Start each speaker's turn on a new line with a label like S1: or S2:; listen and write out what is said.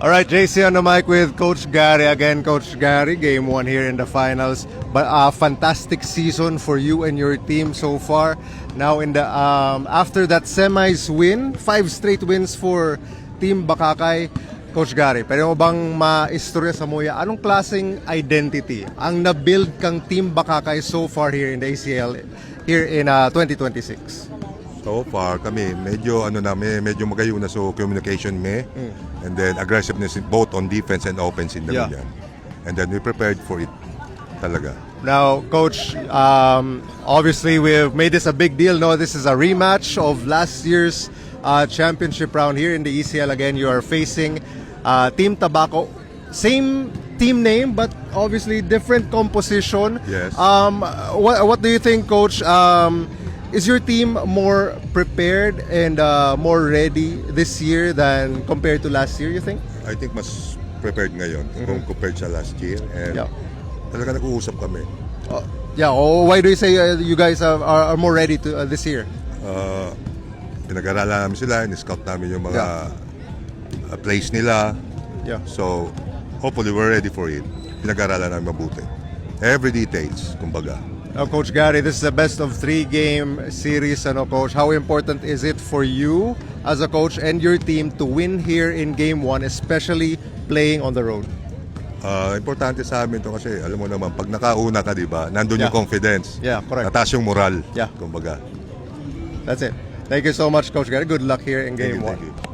S1: All right, JC on the mic with Coach Gary. Again, Coach Gary, game one here in the finals. But fantastic season for you and your team so far. Now in the after that semis win, 5 straight wins for Team Bakakay. Coach Gary, pwede mo bang maistorya sa Muya, anong klaseng identity ang na-build kang Team Bakakay so far here in the ACL here in 2026?
S2: So far kami medyo medyo magayo na so communication and then aggressiveness both on defense and offense in the
S1: Yeah.
S2: yan. And then we prepared for it talaga.
S1: Now, Coach, obviously we've made this a big deal. No, this is a rematch of last year's championship round here in the ECL. Again, you are facing Team Tabaco. Same team name, but obviously different composition.
S2: Yes.
S1: What do you think, Coach? Is your team more prepared and more ready this year than compared to last year, you think?
S2: I think mas prepared ngayon kung compared sa last year and
S1: Yeah.
S2: talaga nag-uusap kami.
S1: Why do you say you guys are more ready to this year?
S2: Pinag-aralan namin sila, in-scout namin yung mga plays nila.
S1: Yeah.
S2: So, hopefully we're ready for it. Pinag-aralan namin mabuti. Every details, kumbaga.
S1: Now, Coach Gary, this is a best of 3 game series, Coach. How important is it for you as a coach and your team to win here in game 1, especially playing on the road?
S2: Importante sa amin to kasi alam mo naman, pag nakauna ka, di ba, nandun
S1: Yeah.
S2: yung confidence.
S1: Yeah, correct.
S2: Nataas yung moral,
S1: Yeah.
S2: kumbaga.
S1: That's it. Thank you so much, Coach Gary. Good luck here in game 1.
S2: Thank you.